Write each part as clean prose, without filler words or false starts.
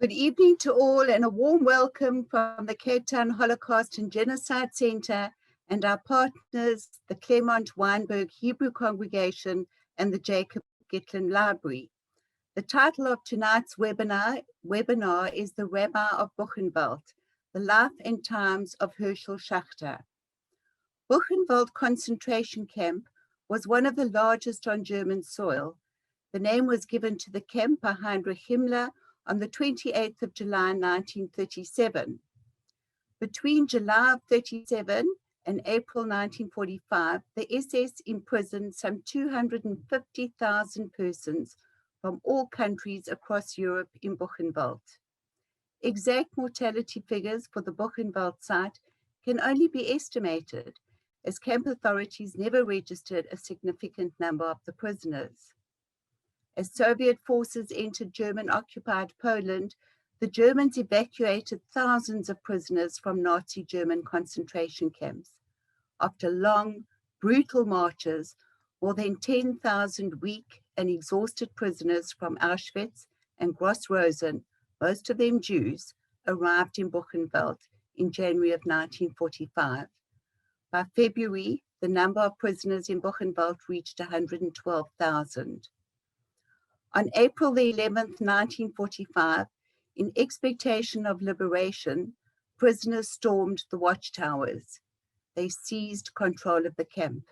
Good evening to all and a warm welcome from the Cape Town Holocaust and Genocide Center and our partners, the Claremont Wynberg Hebrew Congreagation and the Gitlin Library. The title of tonight's webinar is The Rabbi of Buchenwald, The Life and Times of Herschel Schacter. Buchenwald concentration camp was one of the largest on German soil. The name was given to the camp by Heinrich Himmler on the 28th of July, 1937. Between July of 37 and April 1945, the SS imprisoned some 250,000 persons from all countries across Europe in Buchenwald. Exact mortality figures for the Buchenwald site can only be estimated, as camp authorities never registered a significant number of the prisoners. As Soviet forces entered German-occupied Poland, the Germans evacuated thousands of prisoners from Nazi German concentration camps. After long, brutal marches, more than 10,000 weak and exhausted prisoners from Auschwitz and Gross-Rosen, most of them Jews, arrived in Buchenwald in January of 1945. By February, the number of prisoners in Buchenwald reached 112,000. On April the 11th, 1945, in expectation of liberation, prisoners stormed the watchtowers. They seized control of the camp.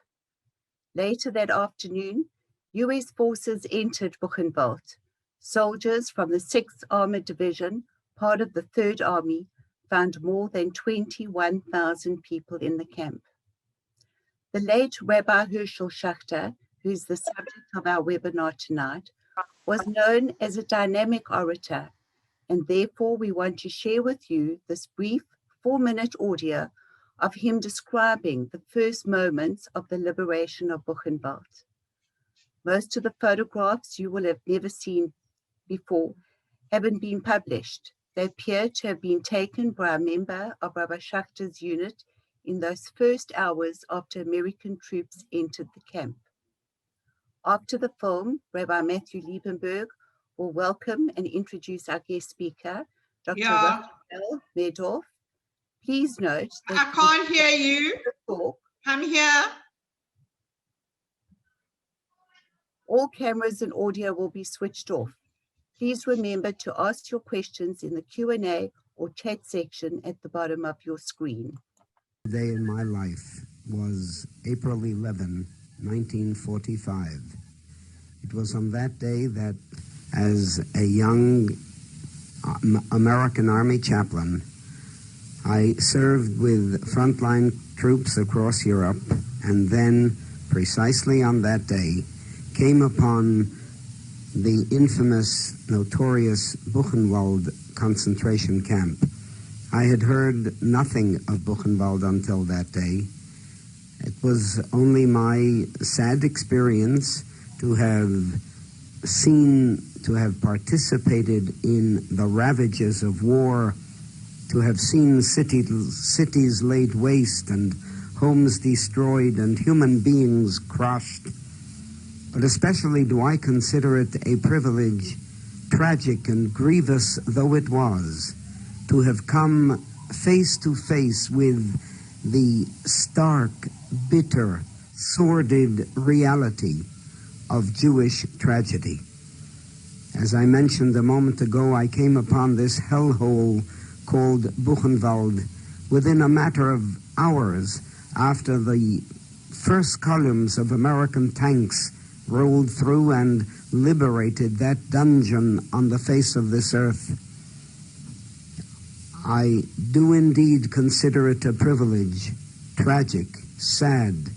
Later that afternoon, US forces entered Buchenwald. Soldiers from the 6th Armored Division, part of the 3rd Army, found more than 21,000 people in the camp. The late Rabbi Herschel Schacter, who is the subject of our webinar tonight, was known as a dynamic orator, and therefore we want to share with you this brief 4-minute audio of him describing the first moments of the liberation of Buchenwald. Most of the photographs you will have never seen before haven't been published. They appear to have been taken by a member of Rabbi Schacter's unit in those first hours after American troops entered the camp. After the film, Rabbi Matthew Wynberg will welcome and introduce our guest speaker, Dr. Rafael Medoff. Please note that I can't hear you. Come here. All cameras and audio will be switched off. Please remember to ask your questions in the Q&A or chat section at the bottom of your screen. The day in my life was April 11, 1945. It was on that day that, as a young American Army chaplain, I served with frontline troops across Europe, and then, precisely on that day, came upon the infamous, notorious Buchenwald concentration camp. I had heard nothing of Buchenwald until that day. It was only my sad experience to have participated in the ravages of war, to have seen cities laid waste and homes destroyed and human beings crushed. But especially do I consider it a privilege, tragic and grievous though it was, to have come face to face with the stark, bitter, sordid reality of Jewish tragedy. As I mentioned a moment ago, I came upon this hellhole called Buchenwald within a matter of hours after the first columns of American tanks rolled through and liberated that dungeon on the face of this earth. I do indeed consider it a privilege, tragic, sad,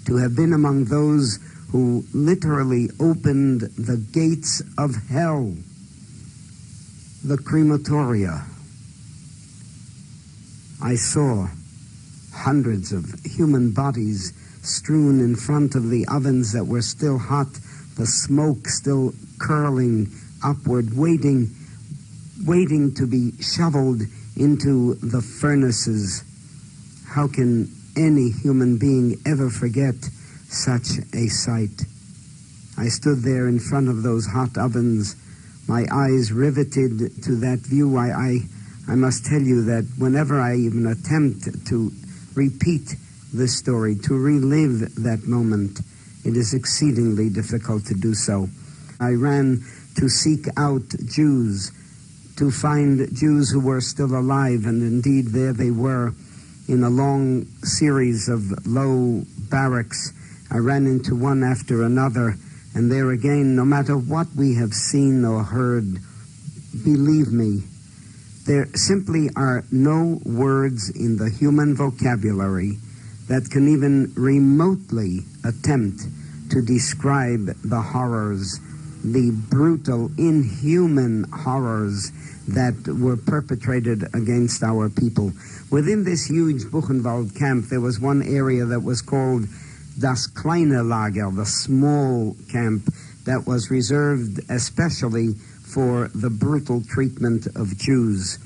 to have been among those who literally opened the gates of hell, the crematoria. I saw hundreds of human bodies strewn in front of the ovens that were still hot, the smoke still curling upward, waiting to be shoveled into the furnaces. How can any human being ever forget such a sight? I stood there in front of those hot ovens my eyes riveted to that view. I must tell you that whenever I even attempt to repeat this story, to relive that moment, it is exceedingly difficult to do so. I ran to seek out Jews, to find Jews who were still alive, and indeed there they were in a long series of low barracks. I ran into one after another, and there again, no matter what we have seen or heard, believe me, there simply are no words in the human vocabulary that can even remotely attempt to describe the horrors, the brutal, inhuman horrors that were perpetrated against our people. Within this huge Buchenwald camp, there was one area that was called Das kleine Lager, the small camp, that was reserved especially for the brutal treatment of Jews.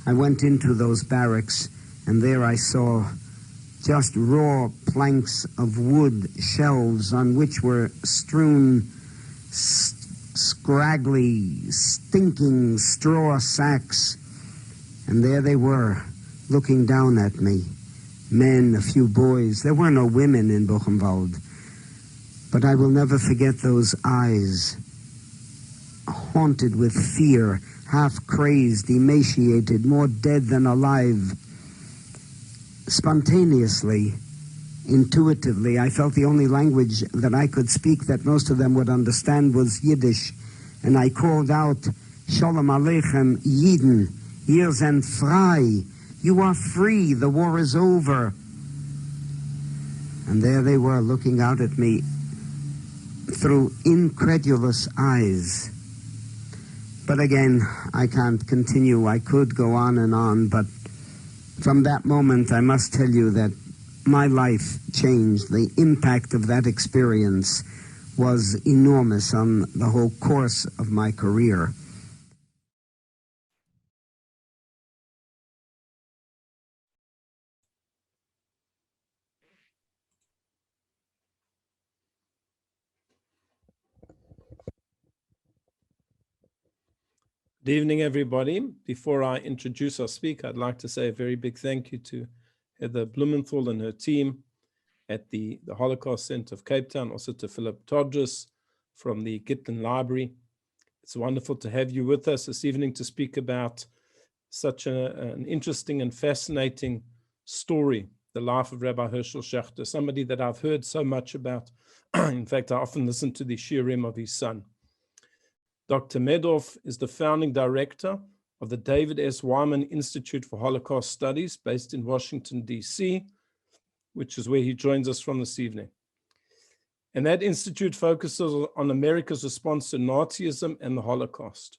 I went into those barracks, and there I saw just raw planks of wood, shelves on which were strewn scraggly, stinking straw sacks. And there they were, looking down at me. Men, a few boys. There were no women in Buchenwald. But I will never forget those eyes, haunted with fear, half crazed, emaciated, more dead than alive. Spontaneously, intuitively, I felt the only language that I could speak that most of them would understand was Yiddish. And I called out, Shalom Aleichem, Yidden, ihr seid frei. You are free, the war is over. And there they were, looking out at me through incredulous eyes. But again, I can't continue. I could go on, but from that moment, I must tell you that my life changed. The impact of that experience was enormous on the whole course of my career. Good evening, everybody. Before I introduce our speaker, I'd like to say a very big thank you to Heather Blumenthal and her team at the Holocaust Center of Cape Town, also to Philip Todges from the Gitlin Library. It's wonderful to have you with us this evening to speak about such an interesting and fascinating story, the life of Rabbi Herschel Schacter, somebody that I've heard so much about. In fact, I often listen to the shiurim of his son. Dr. Medoff is the founding director of the David S. Wyman Institute for Holocaust Studies based in Washington, D.C., which is where he joins us from this evening. And that institute focuses on America's response to Nazism and the Holocaust.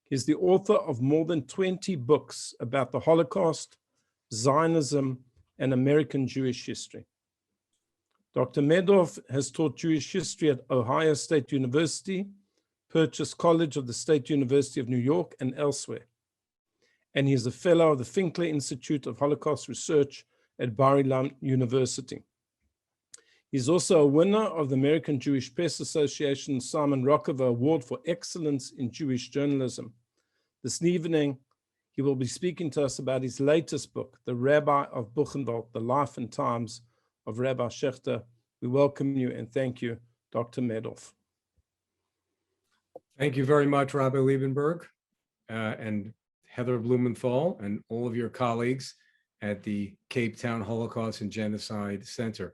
He's the author of more than 20 books about the Holocaust, Zionism, and American Jewish history. Dr. Medoff has taught Jewish history at Ohio State University, Purchase College of the State University of New York, and elsewhere. And he is a fellow of the Finkler Institute of Holocaust Research at Bar-Ilan University. He's also a winner of the American Jewish Press Association's Simon Rockefeller Award for Excellence in Jewish Journalism. This evening, he will be speaking to us about his latest book, The Rabbi of Buchenwald, The Life and Times of Rabbi Schacter. We welcome you and thank you, Dr. Medoff. Thank you very much, Rabbi Wynberg, and Heather Blumenthal, and all of your colleagues at the Cape Town Holocaust and Genocide Center.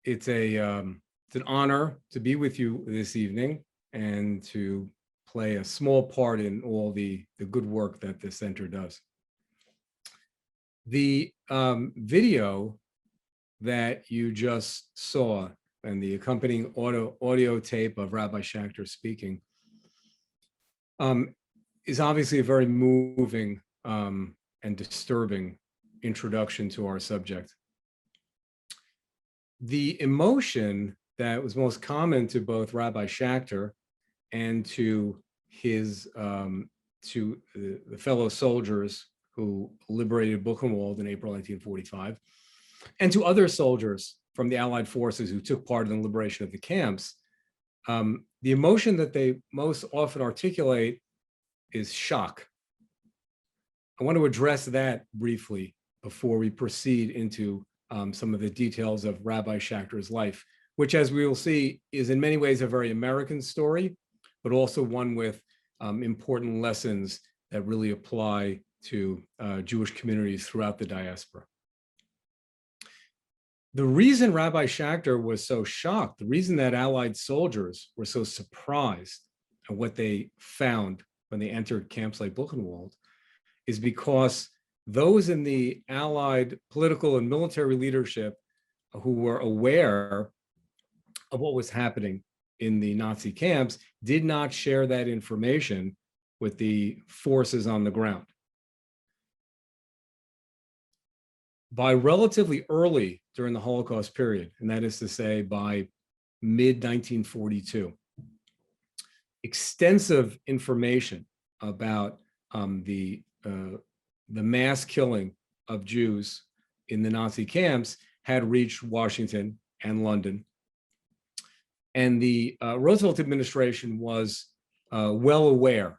It's an honor to be with you this evening and to play a small part in all the good work that the center does. The video that you just saw and the accompanying audio tape of Rabbi Schacter speaking is obviously a very moving and disturbing introduction to our subject. The emotion that was most common to both Rabbi Schacter and to his to the fellow soldiers who liberated Buchenwald in April 1945, and to other soldiers from the Allied forces who took part in the liberation of the camps, The emotion that they most often articulate is shock. I want to address that briefly before we proceed into some of the details of Rabbi Schachter's life, which, as we will see, is in many ways a very American story, but also one with important lessons that really apply to Jewish communities throughout the diaspora. The reason Rabbi Schacter was so shocked, the reason that Allied soldiers were so surprised at what they found when they entered camps like Buchenwald, is because those in the Allied political and military leadership who were aware of what was happening in the Nazi camps did not share that information with the forces on the ground. By relatively early during the Holocaust period, and that is to say by mid-1942, extensive information about the mass killing of Jews in the Nazi camps had reached Washington and London. And the Roosevelt administration was well aware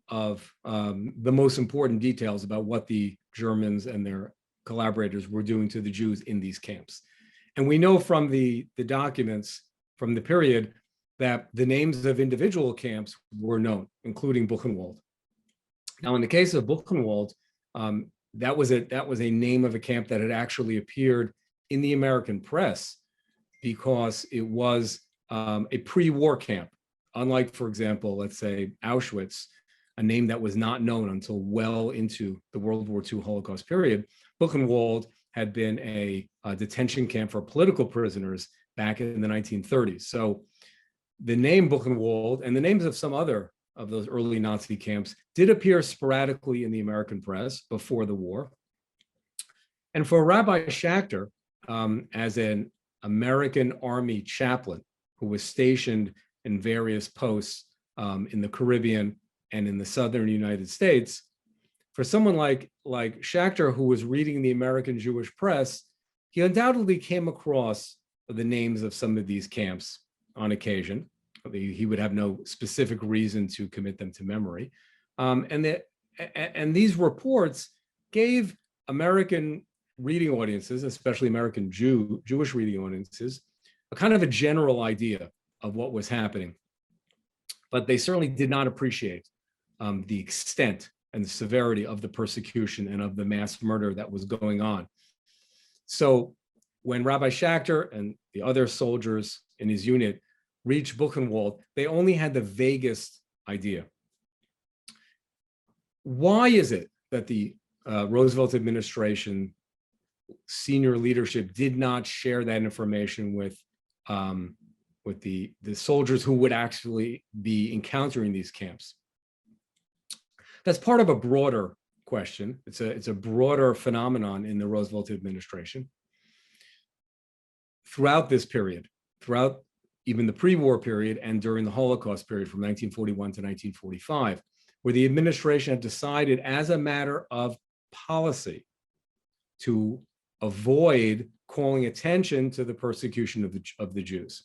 of the most important details about what the Germans and their collaborators were doing to the Jews in these camps. And we know from the documents from the period that the names of individual camps were known, including Buchenwald. Now, in the case of Buchenwald, that was a name of a camp that had actually appeared in the American press because it was a pre-war camp. Unlike, for example, let's say Auschwitz, a name that was not known until well into the World War II Holocaust period. Buchenwald had been a detention camp for political prisoners back in the 1930s. So the name Buchenwald and the names of some other of those early Nazi camps did appear sporadically in the American press before the war. And for Rabbi Schacter, as an American Army chaplain who was stationed in various posts in the Caribbean and in the southern United States, for someone like Schacter, who was reading the American Jewish press, he undoubtedly came across the names of some of these camps on occasion. He would have no specific reason to commit them to memory. And these reports gave American reading audiences, especially American Jewish reading audiences, a kind of a general idea of what was happening. But they certainly did not appreciate the extent and the severity of the persecution and of the mass murder that was going on. So when Rabbi Schacter and the other soldiers in his unit reached Buchenwald, they only had the vaguest idea. Why is it that the Roosevelt administration senior leadership did not share that information with the soldiers who would actually be encountering these camps? That's part of a broader question. It's a broader phenomenon in the Roosevelt administration. Throughout this period, throughout even the pre-war period and during the Holocaust period from 1941 to 1945, where the administration had decided as a matter of policy to avoid calling attention to the persecution of the Jews.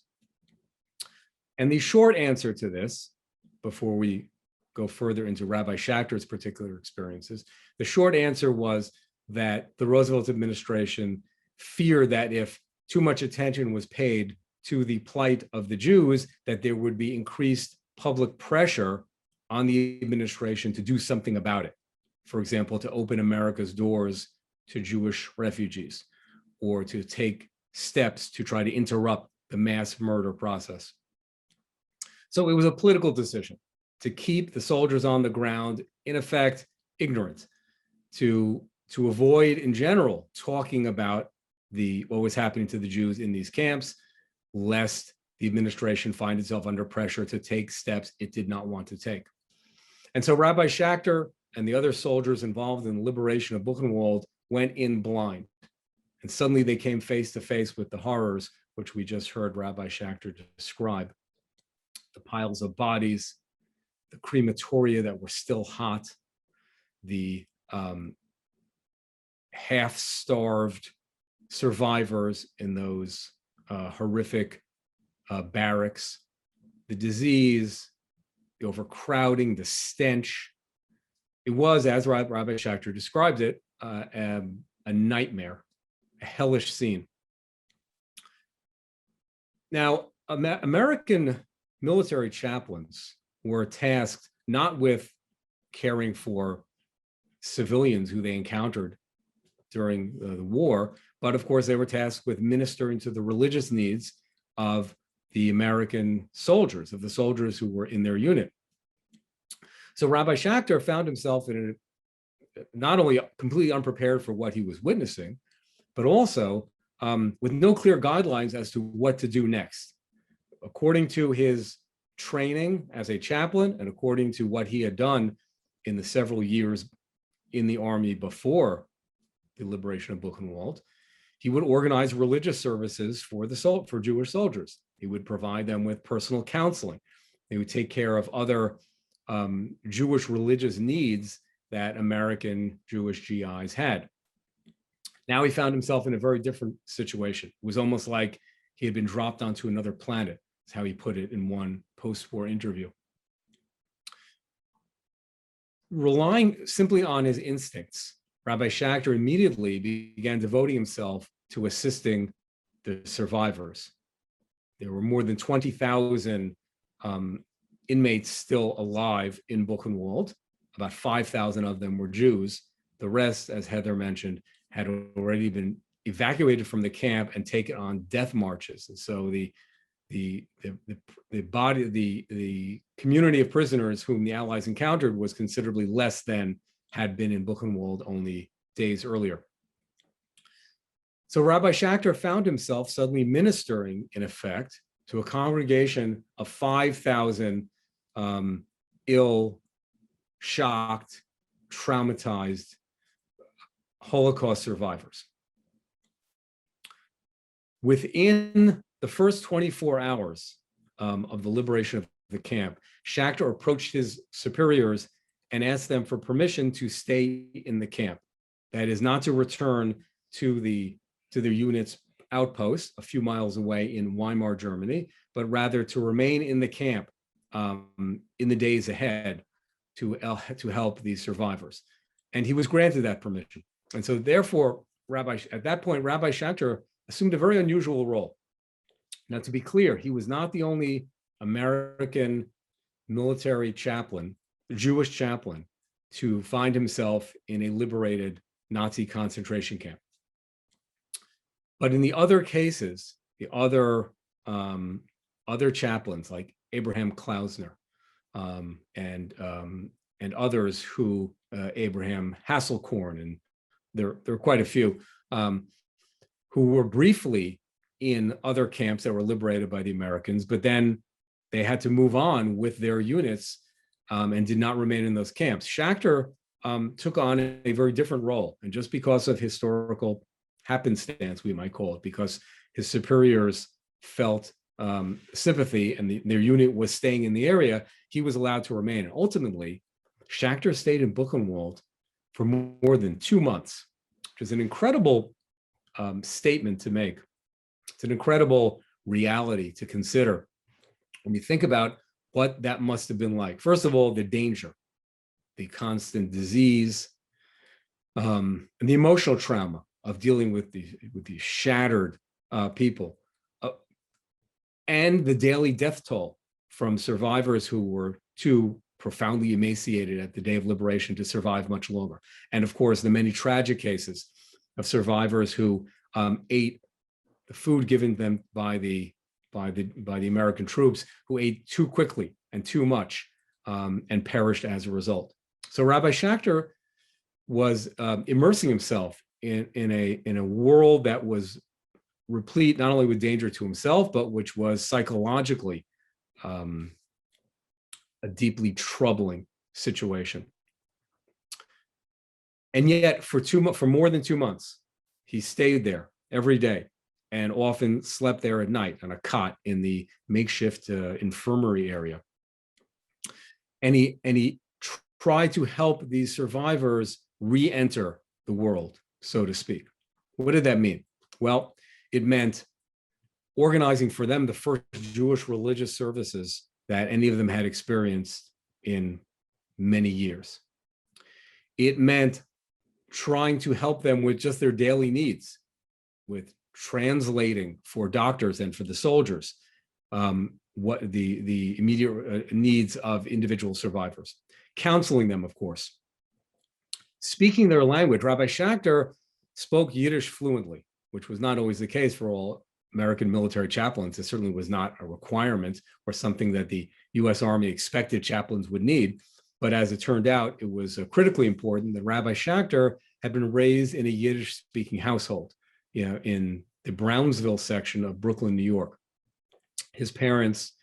And the short answer to this, before we go further into Rabbi Schachter's particular experiences, the short answer was that the Roosevelt administration feared that if too much attention was paid to the plight of the Jews, that there would be increased public pressure on the administration to do something about it. For example, to open America's doors to Jewish refugees, or to take steps to try to interrupt the mass murder process. So it was a political decision to keep the soldiers on the ground, in effect, ignorant, to avoid, in general, talking about what was happening to the Jews in these camps, lest the administration find itself under pressure to take steps it did not want to take. And so Rabbi Schacter and the other soldiers involved in the liberation of Buchenwald went in blind. And suddenly they came face to face with the horrors, which we just heard Rabbi Schacter describe. The piles of bodies, the crematoria that were still hot, the half-starved survivors in those horrific barracks, the disease, the overcrowding, the stench. It was, as Rabbi Schacter described it, a nightmare, a hellish scene. Now, American military chaplains were tasked not with caring for civilians who they encountered during the war, but of course they were tasked with ministering to the religious needs of the American soldiers, of the soldiers who were in their unit. So Rabbi Schacter found himself in not only completely unprepared for what he was witnessing, but also with no clear guidelines as to what to do next. According to his training as a chaplain and according to what he had done in the several years in the army before the liberation of Buchenwald, he would organize religious services for Jewish soldiers. He would provide them with personal counseling. They would take care of other Jewish religious needs that American Jewish GIs had. Now he found himself in a very different situation. It was almost like he had been dropped onto another planet, is how he put it in one post-war interview. Relying simply on his instincts, Rabbi Schacter immediately began devoting himself to assisting the survivors. There were more than 20,000 inmates still alive in Buchenwald. About 5,000 of them were Jews. The rest, as Heather mentioned, had already been evacuated from the camp and taken on death marches. And so the community of prisoners whom the Allies encountered was considerably less than had been in Buchenwald only days earlier. So Rabbi Schacter found himself suddenly ministering, in effect, to a congregation of 5,000 ill, shocked, traumatized Holocaust survivors. Within the first 24 hours of the liberation of the camp, Schacter approached his superiors and asked them for permission to stay in the camp. That is, not to return to their unit's outpost a few miles away in Weimar, Germany, but rather to remain in the camp in the days ahead to help these survivors. And he was granted that permission. And so therefore, at that point, Rabbi Schacter assumed a very unusual role. Now, to be clear, he was not the only American military chaplain, Jewish chaplain, to find himself in a liberated Nazi concentration camp. But in the other cases, the other chaplains like Abraham Klausner and others who Abraham Hasselkorn, and there are quite a few who were briefly in other camps that were liberated by the Americans, but then they had to move on with their units and did not remain in those camps. Schacter took on a very different role, and just because of historical happenstance, we might call it, because his superiors felt sympathy and their unit was staying in the area, he was allowed to remain. And ultimately, Schacter stayed in Buchenwald for more than 2 months, which is an incredible statement to make. It's an incredible reality to consider when you think about what that must have been like. First of all, the danger, the constant disease, and the emotional trauma of dealing with these shattered people, and the daily death toll from survivors who were too profoundly emaciated at the day of liberation to survive much longer. And of course, the many tragic cases of survivors who ate the food given them by the American troops, who ate too quickly and too much and perished as a result. So Rabbi Schacter was immersing himself in a world that was replete not only with danger to himself, but which was psychologically a deeply troubling situation. And yet for more than 2 months, he stayed there every day and often slept there at night on a cot in the makeshift infirmary area. And he tried to help these survivors re-enter the world, so to speak. What did that mean? Well, it meant organizing for them the first Jewish religious services that any of them had experienced in many years. It meant trying to help them with just their daily needs, with translating for doctors and for the soldiers what the immediate needs of individual survivors, counseling them, of course. Speaking their language, Rabbi Schacter spoke Yiddish fluently, which was not always the case for all American military chaplains. It certainly was not a requirement or something that the US Army expected chaplains would need. But as it turned out, it was critically important that Rabbi Schacter had been raised in a Yiddish-speaking household, in the Brownsville section of Brooklyn, New York. His parents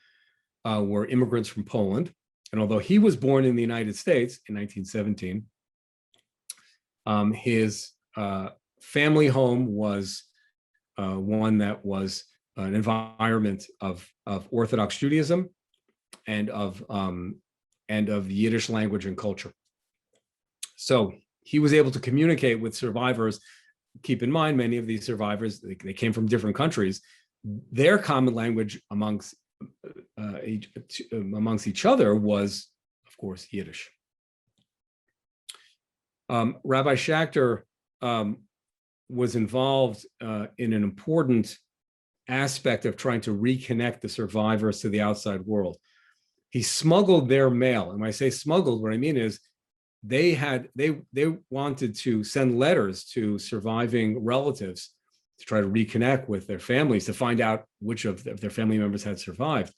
were immigrants from Poland. And although he was born in the United States in 1917, his family home was one that was an environment of Orthodox Judaism and of the Yiddish language and culture. So he was able to communicate with survivors. Keep in mind, many of these survivors, they came from different countries. Their common language amongst each other was, of course, Yiddish. Rabbi Schacter was involved in an important aspect of trying to reconnect the survivors to the outside world. He smuggled their mail. And when I say smuggled, what I mean is they wanted to send letters to surviving relatives to try to reconnect with their families, to find out which of their family members had survived.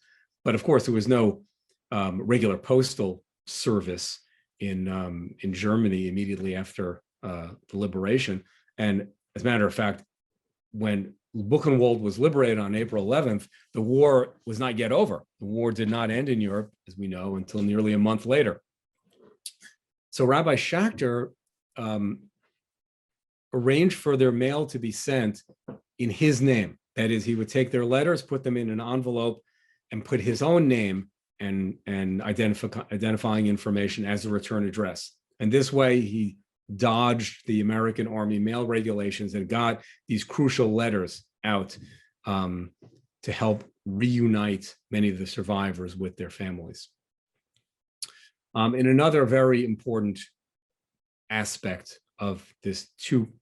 But of course, there was no regular postal service in Germany immediately after the liberation. And as a matter of fact, when Buchenwald was liberated on April 11th, the war was not yet over. The war did not end in Europe, as we know, until nearly a month later. So Rabbi Schacter arranged for their mail to be sent in his name. That is, he would take their letters, put them in an envelope, and put his own name and identifying information as a return address. And this way, he dodged the American Army mail regulations and got these crucial letters out to help reunite many of the survivors with their families. In another very important aspect of this two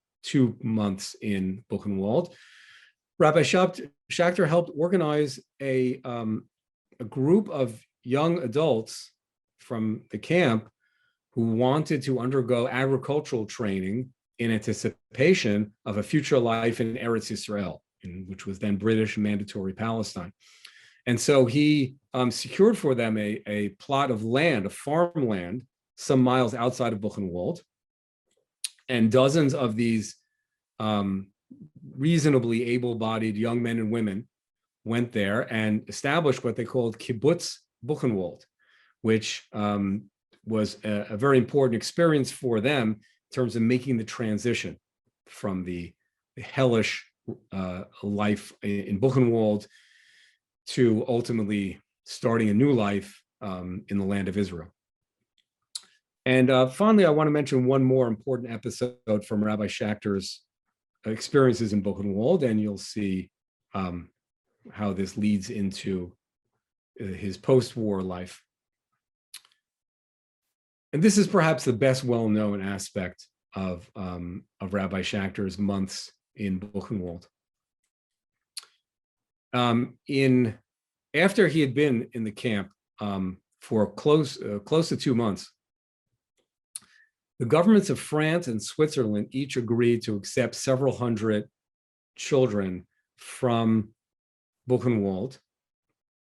months in Buchenwald, Rabbi Schacter helped organize a group of young adults from the camp who wanted to undergo agricultural training in anticipation of a future life in Eretz Yisrael, which was then British mandatory Palestine. And so he secured for them a plot of land, a farmland, some miles outside of Buchenwald. And dozens of these reasonably able-bodied young men and women went there and established what they called Kibbutz Buchenwald, which was a very important experience for them in terms of making the transition from the hellish life in Buchenwald to ultimately starting a new life in the land of Israel. And finally, I want to mention one more important episode from Rabbi Schacter's experiences in Buchenwald, and you'll see how this leads into his post-war life. And this is perhaps the best well-known aspect of Rabbi Schacter's months in Buchenwald. After he had been in the camp for close to 2 months, the governments of France and Switzerland each agreed to accept several hundred children from Buchenwald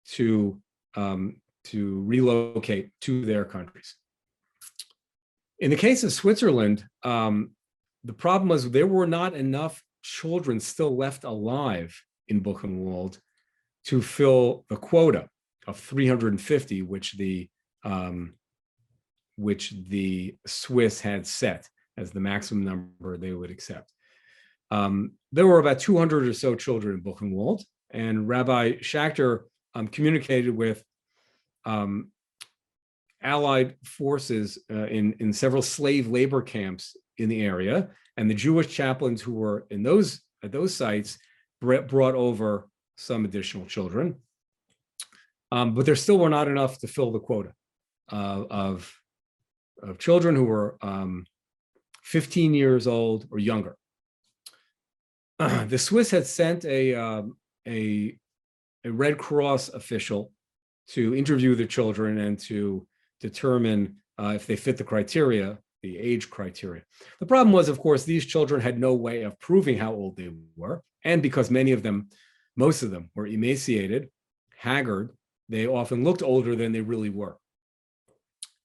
to relocate to their countries. In the case of Switzerland, the problem was there were not enough children still left alive in Buchenwald to fill the quota of 350, which the Swiss had set as the maximum number they would accept. There were about 200 or so children in Buchenwald, and Rabbi Schacter communicated with Allied forces in several slave labor camps in the area, and the Jewish chaplains who were at those sites brought over some additional children. But there still were not enough to fill the quota of children who were 15 years old or younger. The Swiss had sent a Red Cross official to interview the children and to determine if they fit the criteria, the age criteria. The problem was, of course, these children had no way of proving how old they were. And because most of them were emaciated, haggard, they often looked older than they really were.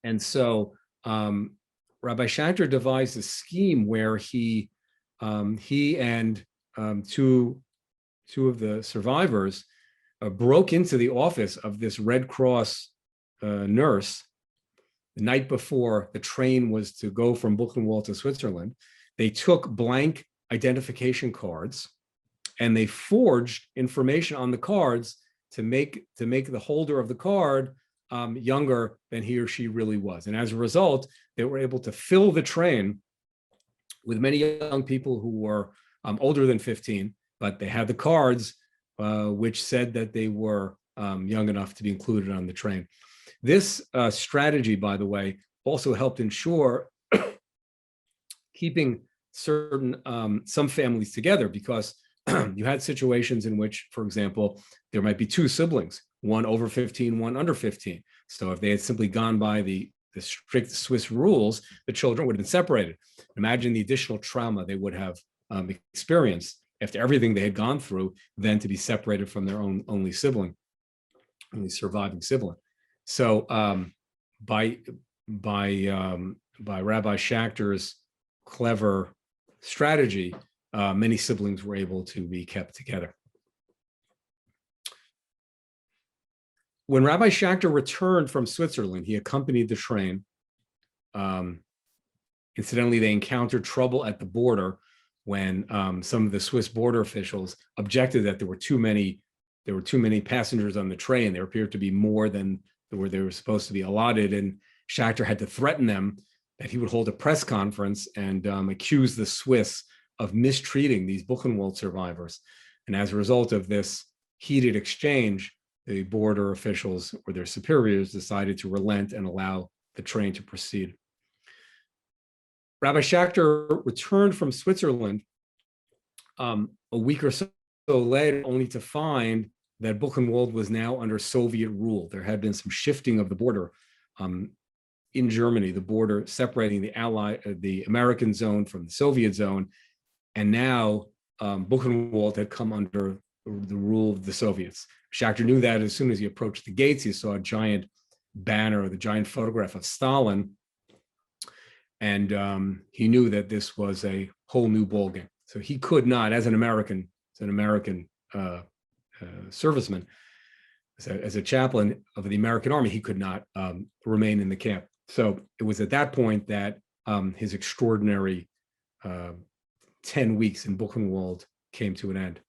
And so Rabbi Schacter devised a scheme where he and two of the survivors broke into the office of this Red Cross nurse the night before the train was to go from Buchenwald to Switzerland. They took blank identification cards and they forged information on the cards to make the holder of the card younger than he or she really was. And as a result, they were able to fill the train with many young people who were older than 15, but they had the cards which said that they were young enough to be included on the train. This strategy, by the way, also helped ensure keeping some families together, because you had situations in which, for example, there might be two siblings, one over 15, one under 15. So if they had simply gone by the strict Swiss rules, the children would have been separated. Imagine the additional trauma they would have experienced after everything they had gone through, then to be separated from their only surviving sibling. So by Rabbi Schacter's clever strategy, many siblings were able to be kept together. When Rabbi Schacter returned from Switzerland, he accompanied the train. Incidentally, they encountered trouble at the border when some of the Swiss border officials objected that there were too many passengers on the train. There appeared to be more than where they were supposed to be allotted, and Schacter had to threaten them that he would hold a press conference and accuse the Swiss of mistreating these Buchenwald survivors. And as a result of this heated exchange, the border officials or their superiors decided to relent and allow the train to proceed. Rabbi Schacter returned from Switzerland a week or so later, only to find that Buchenwald was now under Soviet rule. There had been some shifting of the border in Germany, the border separating the American zone from the Soviet zone. And now Buchenwald had come under the rule of the Soviets. Schacter knew that as soon as he approached the gates. He saw a giant banner, the giant photograph of Stalin. And he knew that this was a whole new ballgame. So he could not, as an American serviceman, as a chaplain of the American Army, he could not remain in the camp. So it was at that point that his extraordinary 10 weeks in Buchenwald came to an end.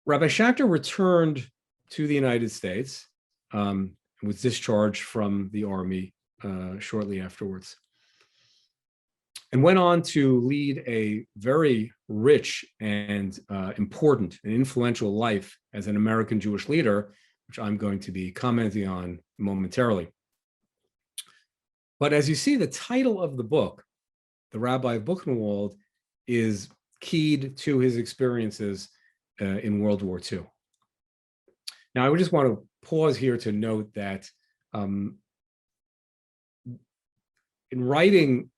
Rabbi Schacter returned to the United States and was discharged from the Army shortly afterwards, and went on to lead a very rich and important and influential life as an American Jewish leader, which I'm going to be commenting on momentarily. But as you see, the title of the book, The Rabbi of Buchenwald, is keyed to his experiences in World War II. Now, I would just want to pause here to note that in writing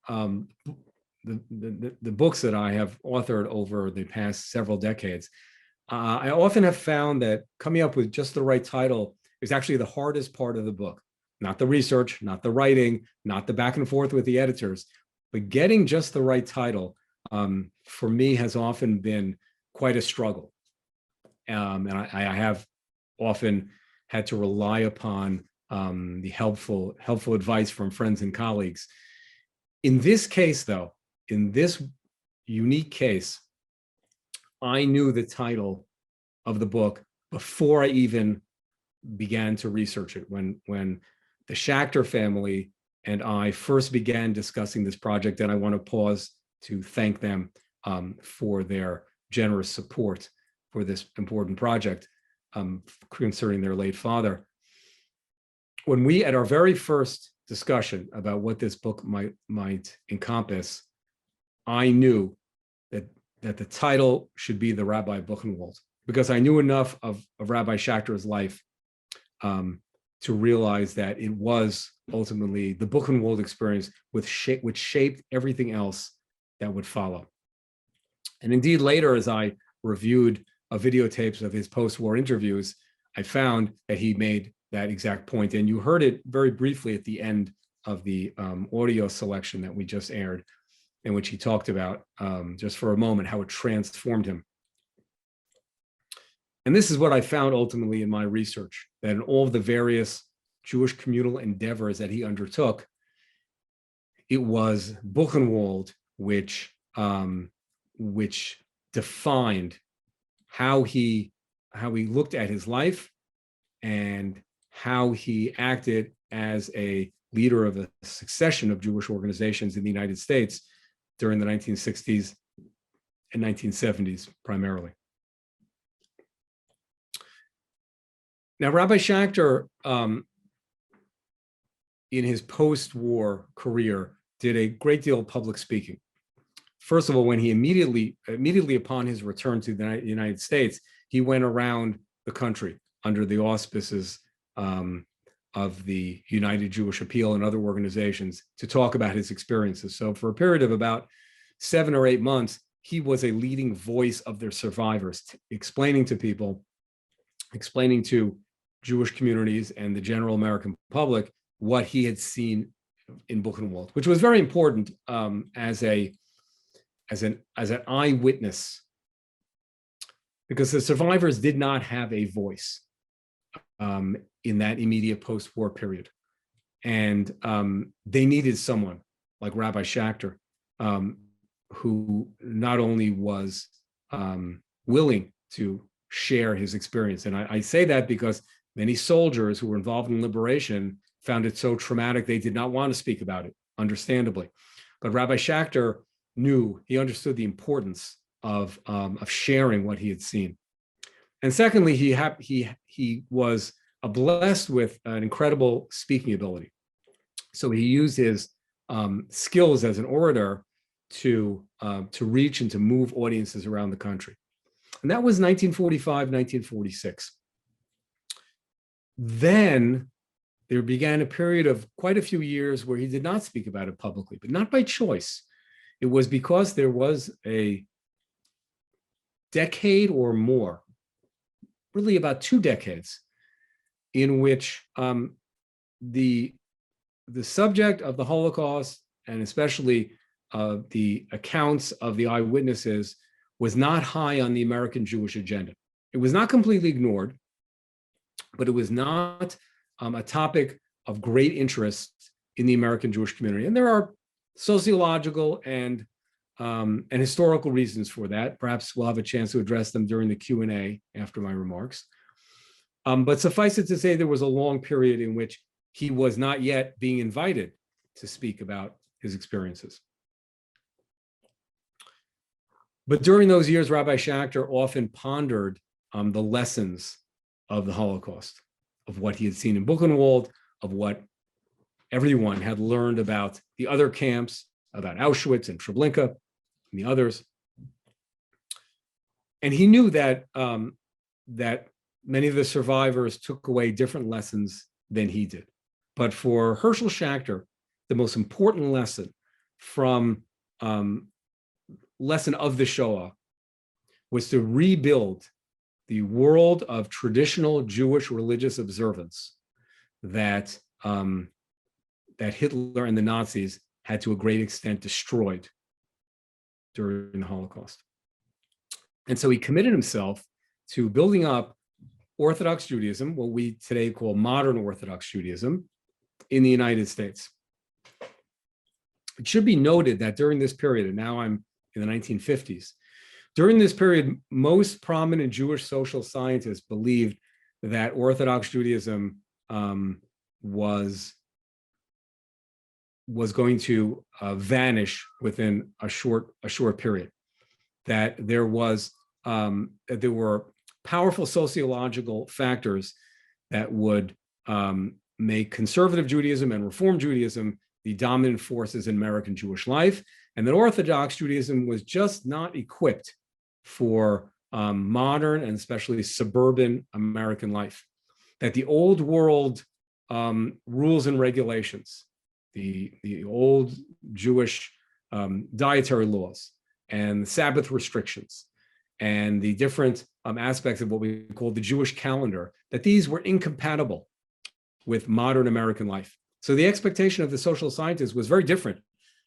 the books that I have authored over the past several decades, I often have found that coming up with just the right title is actually the hardest part of the book. Not the research, not the writing, not the back and forth with the editors, but getting just the right title, for me, has often been quite a struggle. And I have often had to rely upon the helpful advice from friends and colleagues. In this case, though, in this unique case, I knew the title of the book before I even began to research it. When the Schacter family and I first began discussing this project, and I want to pause to thank them for their generous support for this important project. concerning their late father. When we, at our very first discussion about what this book might encompass, I knew that the title should be The Rabbi of Buchenwald, because I knew enough of Rabbi Schachter's life to realize that it was ultimately the Buchenwald experience which shaped everything else that would follow. And indeed, later, as I reviewed videotapes of his post-war interviews, I found that he made that exact point. And you heard it very briefly at the end of the audio selection that we just aired, in which he talked about, just for a moment, how it transformed him. And this is what I found ultimately in my research, that in all of the various Jewish communal endeavors that he undertook, it was Buchenwald which defined how he looked at his life and how he acted as a leader of a succession of Jewish organizations in the United States during the 1960s and 1970s primarily. Now, Rabbi Schacter, in his post-war career, did a great deal of public speaking. First of all, when he immediately upon his return to the United States, he went around the country under the auspices of the United Jewish Appeal and other organizations to talk about his experiences. So for a period of about 7 or 8 months, he was a leading voice of their survivors, explaining to people, explaining to Jewish communities and the general American public what he had seen in Buchenwald, which was very important as an eyewitness, because the survivors did not have a voice in that immediate post-war period. And they needed someone like Rabbi Schacter, who not only was willing to share his experience. And I say that because many soldiers who were involved in liberation found it so traumatic they did not want to speak about it, understandably. But Rabbi Schacter knew, he understood the importance of sharing what he had seen. And secondly, he was blessed with an incredible speaking ability. So he used his skills as an orator to reach and to move audiences around the country. And that was 1945, 1946. Then there began a period of quite a few years where he did not speak about it publicly, but not by choice. It was because there was a decade or more, really about 2 decades, in which the subject of the Holocaust, and especially the accounts of the eyewitnesses, was not high on the American Jewish agenda. It was not completely ignored, but it was not a topic of great interest in the American Jewish community. And there are sociological and historical reasons for that. Perhaps we'll have a chance to address them during the Q&A after my remarks. But suffice it to say, there was a long period in which he was not yet being invited to speak about his experiences. But during those years, Rabbi Schacter often pondered the lessons of the Holocaust, of what he had seen in Buchenwald, of what everyone had learned about the other camps, about Auschwitz and Treblinka and the others. And he knew that, that many of the survivors took away different lessons than he did. But for Herschel Schacter, the most important lesson from lesson of the Shoah was to rebuild the world of traditional Jewish religious observance that Hitler and the Nazis had to a great extent destroyed during the Holocaust. And so he committed himself to building up Orthodox Judaism, what we today call modern Orthodox Judaism, in the United States. It should be noted that during this period, and now I'm in the 1950s, during this period, most prominent Jewish social scientists believed that Orthodox Judaism was going to vanish within a short period. That there were powerful sociological factors that would make conservative Judaism and Reform Judaism the dominant forces in American Jewish life, and that Orthodox Judaism was just not equipped for modern and especially suburban American life. That the old world rules and regulations, the old Jewish dietary laws and Sabbath restrictions, and the different aspects of what we call the Jewish calendar, that these were incompatible with modern American life. So the expectation of the social scientist was very different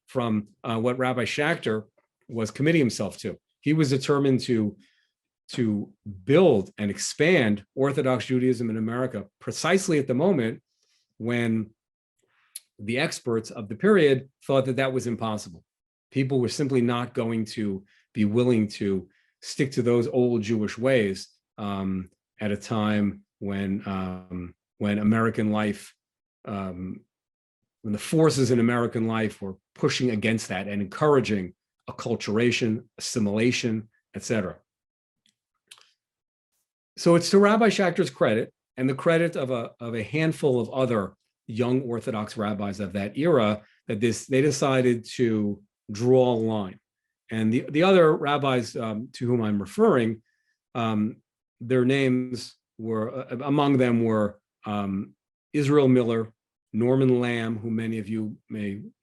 from what Rabbi Schacter was committing himself to. He was determined to build and expand Orthodox Judaism in America precisely at the moment when the experts of the period thought that that was impossible. People were simply not going to be willing to stick to those old Jewish ways at a time when American life, when the forces in American life were pushing against that and encouraging acculturation, assimilation, etc. So it's to Rabbi Schacter's credit and the credit of a handful of other young Orthodox rabbis of that era that they decided to draw a line. And the other rabbis to whom I'm referring, their names were, among them were Israel Miller, Norman Lamb, who many of you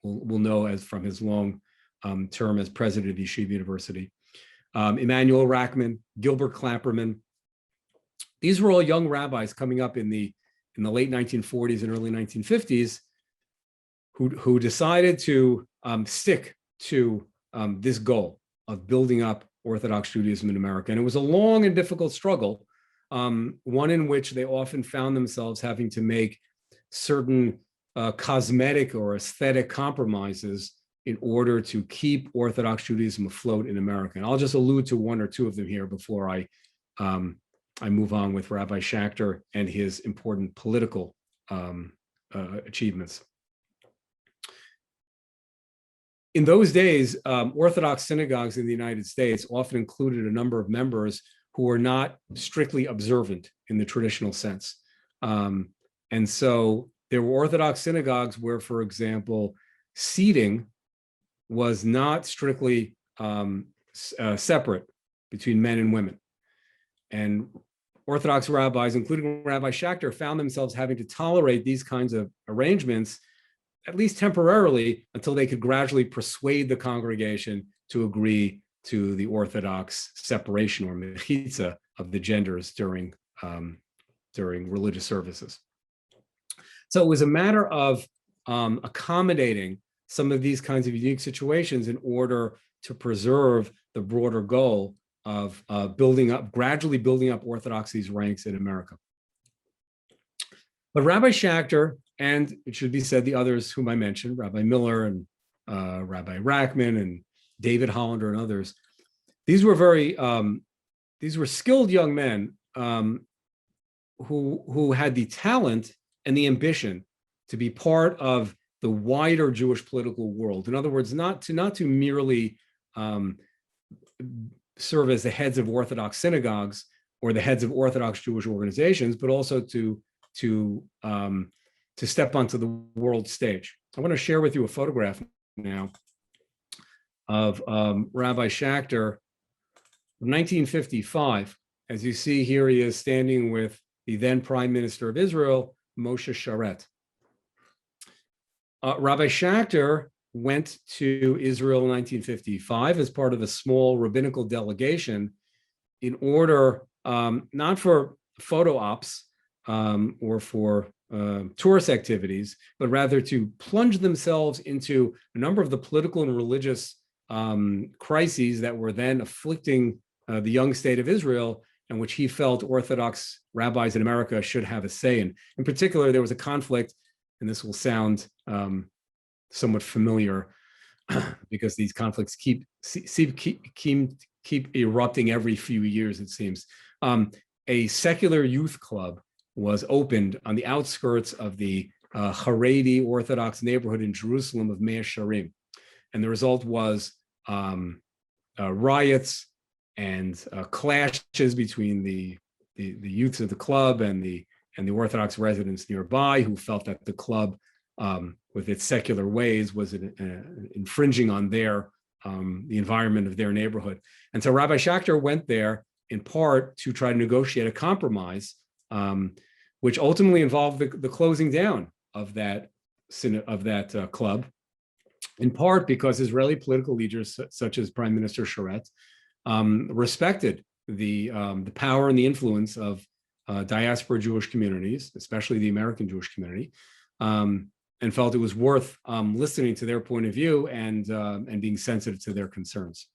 will know as from his long term as president of Yeshiva University, Emanuel Rackman, Gilbert Clapperman. These were all young rabbis coming up in the late 1940s and early 1950s who decided to stick to this goal of building up Orthodox Judaism in America. And it was a long and difficult struggle, one in which they often found themselves having to make certain cosmetic or aesthetic compromises in order to keep Orthodox Judaism afloat in America. And I'll just allude to one or two of them here before I move on with Rabbi Schacter and his important political achievements. In those days, Orthodox synagogues in the United States often included a number of members who were not strictly observant in the traditional sense. And so there were Orthodox synagogues where, for example, seating was not strictly separate between men and women. And Orthodox rabbis, including Rabbi Schacter, found themselves having to tolerate these kinds of arrangements, at least temporarily, until they could gradually persuade the congregation to agree to the Orthodox separation or mechitza of the genders during religious services. So it was a matter of accommodating some of these kinds of unique situations in order to preserve the broader goal of gradually building up Orthodoxy's ranks in America. But Rabbi Schacter, and it should be said the others whom I mentioned, Rabbi Miller and Rabbi Rackman and David Hollander and others, these were skilled young men who had the talent and the ambition to be part of the wider Jewish political world. In other words, not to merely serve as the heads of Orthodox synagogues or the heads of Orthodox Jewish organizations, but also to step onto the world stage. I want to share with you a photograph now of Rabbi Schacter from 1955. As you see here, he is standing with the then Prime Minister of Israel, Moshe Sharet. Rabbi Schacter went to Israel in 1955 as part of a small rabbinical delegation in order, not for photo ops or for tourist activities, but rather to plunge themselves into a number of the political and religious crises that were then afflicting the young state of Israel, and which he felt Orthodox rabbis in America should have a say in. In particular, there was a conflict, and this will sound somewhat familiar because these conflicts keep erupting every few years, it seems. A secular youth club was opened on the outskirts of the Haredi Orthodox neighborhood in Jerusalem of Mea Shearim. And the result was riots and clashes between the youths of the club and the Orthodox residents nearby, who felt that the club, with its secular ways, was infringing on the environment of their neighborhood. And so Rabbi Schacter went there in part to try to negotiate a compromise, which ultimately involved the closing down of that club, in part because Israeli political leaders such as Prime Minister Sharet respected the power and the influence of diaspora Jewish communities, especially the American Jewish community, and felt it was worth listening to their point of view and being sensitive to their concerns.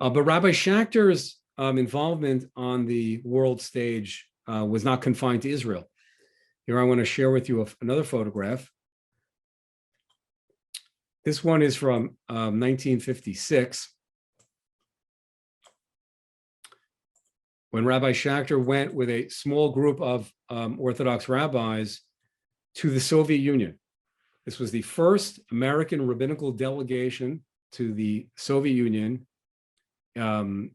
But Rabbi Schacter's involvement on the world stage was not confined to Israel. Here I want to share with you another photograph. This one is from 1956, when Rabbi Schacter went with a small group of Orthodox rabbis to the Soviet Union. This was the first American rabbinical delegation to the Soviet Union in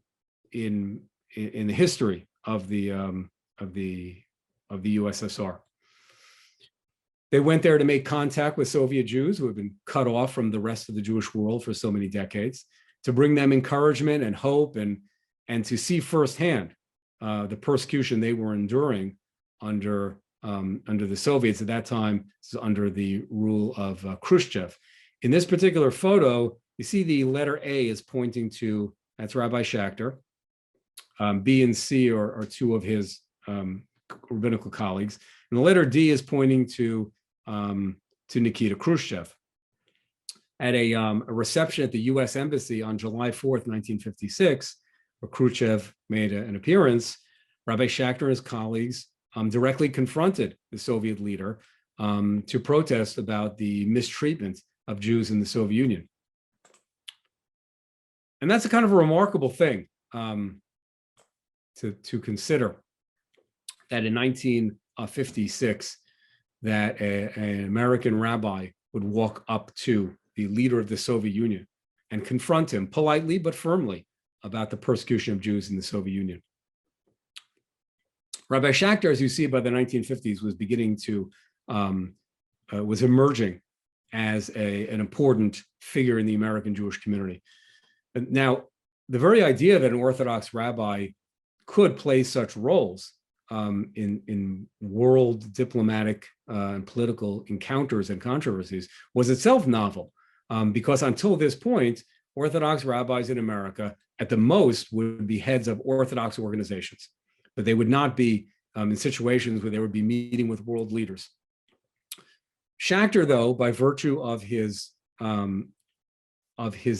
the history of the USSR. They went there to make contact with Soviet Jews who had been cut off from the rest of the Jewish world for so many decades, to bring them encouragement and hope, and to see firsthand the persecution they were enduring under the Soviets at that time, under the rule of Khrushchev. In this particular photo, you see the letter A is pointing to, that's Rabbi Schacter. B and C are two of his rabbinical colleagues. And the letter D is pointing to Nikita Khrushchev. At a reception at the US Embassy on July 4th, 1956, where Khrushchev made an appearance, Rabbi Schacter and his colleagues directly confronted the Soviet leader to protest about the mistreatment of Jews in the Soviet Union. And that's a kind of a remarkable thing to consider, that in 1956, that an American rabbi would walk up to the leader of the Soviet Union and confront him politely but firmly about the persecution of Jews in the Soviet Union. Rabbi Schacter, as you see, by the 1950s, was beginning to, was emerging as an important figure in the American Jewish community. Now, the very idea that an Orthodox rabbi could play such roles in world diplomatic and political encounters and controversies was itself novel, because until this point, Orthodox rabbis in America, at the most, would be heads of Orthodox organizations, but they would not be in situations where they would be meeting with world leaders. Schacter, though, by virtue of his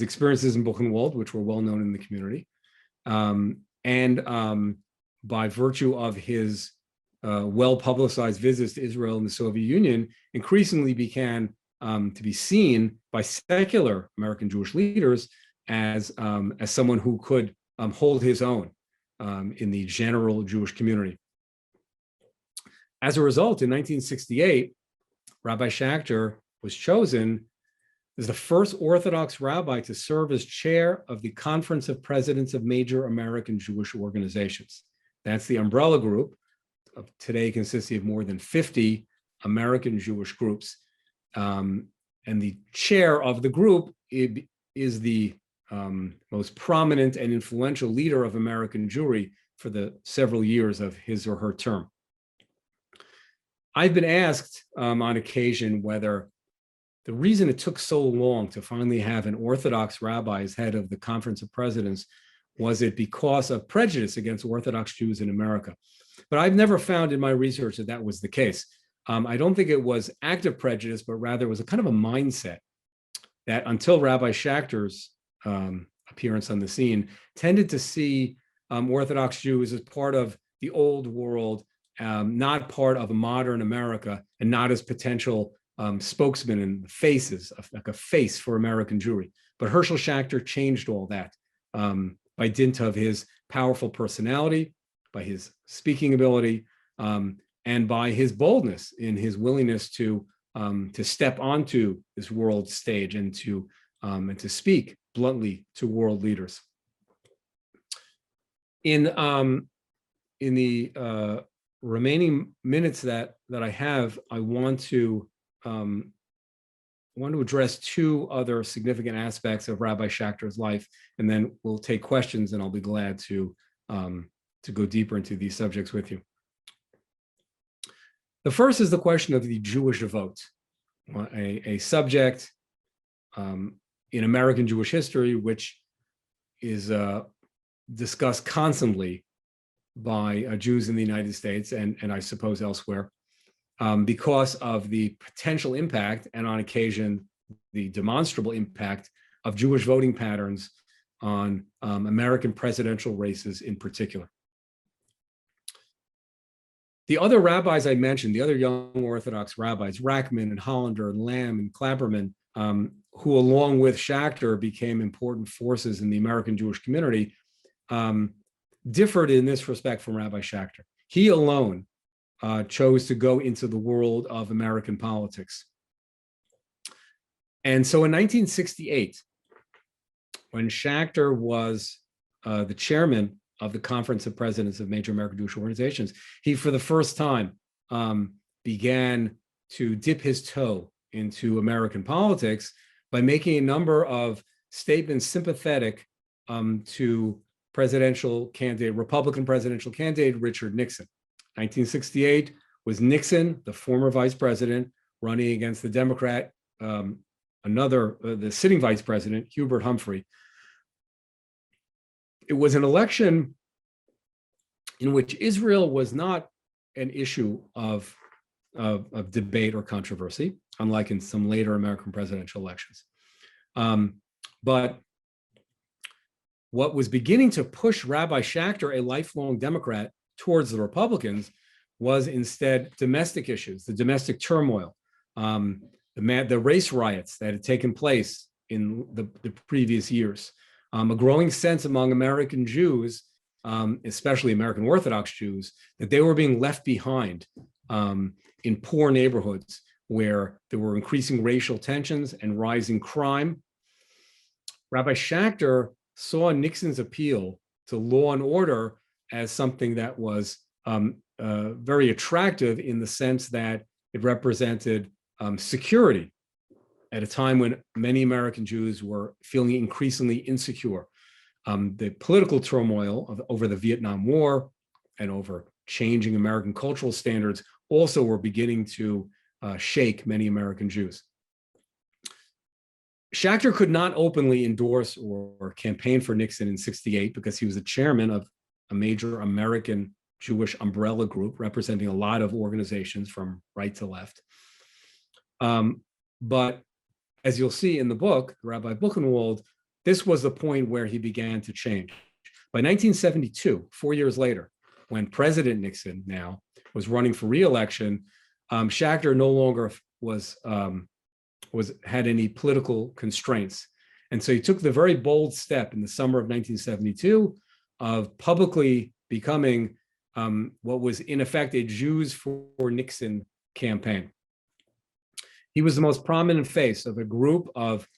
experiences in Buchenwald, which were well known in the community, and by virtue of his well-publicized visits to Israel and the Soviet Union, increasingly began to be seen by secular American Jewish leaders as someone who could hold his own in the general Jewish community. As a result, in 1968, Rabbi Schacter was chosen as the first Orthodox rabbi to serve as chair of the Conference of Presidents of Major American Jewish Organizations. That's the umbrella group of today, consisting of more than 50 American Jewish groups. And the chair of the group is the most prominent and influential leader of American Jewry for the several years of his or her term. I've been asked on occasion whether the reason it took so long to finally have an Orthodox rabbi as head of the Conference of Presidents, was it because of prejudice against Orthodox Jews in America? But I've never found in my research that that was the case. I don't think it was active prejudice, but rather it was a kind of a mindset that until Rabbi Schacter's appearance on the scene, tended to see Orthodox Jews as part of the old world, not part of a modern America, and not as potential spokesmen and faces, like a face for American Jewry. But Herschel Schacter changed all that by dint of his powerful personality, by his speaking ability, and by his boldness in his willingness to step onto this world stage and to speak bluntly to world leaders. In the remaining minutes that I have, I want to address two other significant aspects of Rabbi Schacter's life, and then we'll take questions, and I'll be glad to go deeper into these subjects with you. The first is the question of the Jewish vote, a subject in American Jewish history which is discussed constantly by Jews in the United States and I suppose elsewhere, because of the potential impact and on occasion the demonstrable impact of Jewish voting patterns on American presidential races in particular. The other rabbis I mentioned, the other young Orthodox rabbis, Rachman and Hollander and Lamb and Clapperman, who along with Schacter became important forces in the American Jewish community, differed in this respect from Rabbi Schacter. He alone chose to go into the world of American politics. And so in 1968, when Schacter was the chairman of the Conference of Presidents of Major American Jewish Organizations, he for the first time began to dip his toe into American politics by making a number of statements sympathetic to Republican presidential candidate Richard Nixon. 1968 was Nixon, the former vice president, running against the Democrat, the sitting vice president, Hubert Humphrey. It was an election in which Israel was not an issue of debate or controversy, unlike in some later American presidential elections. But what was beginning to push Rabbi Schacter, a lifelong Democrat, towards the Republicans was instead domestic issues, the domestic turmoil, the race riots that had taken place in the previous years, a growing sense among American Jews, especially American Orthodox Jews, that they were being left behind in poor neighborhoods where there were increasing racial tensions and rising crime. Rabbi Schacter saw Nixon's appeal to law and order as something that was very attractive in the sense that it represented security at a time when many American Jews were feeling increasingly insecure. The political turmoil over the Vietnam War and over changing American cultural standards also were beginning to shake many American Jews. Schacter could not openly endorse or campaign for Nixon in '68 because he was the chairman of a major American Jewish umbrella group representing a lot of organizations from right to left. But as you'll see in the book, Rabbi Buchenwald, this was the point where he began to change. By 1972, 4 years later, when President Nixon now was running for re-election, Schacter no longer had any political constraints. And so he took the very bold step in the summer of 1972 of publicly becoming what was in effect a Jews for Nixon campaign. He was the most prominent face of a group of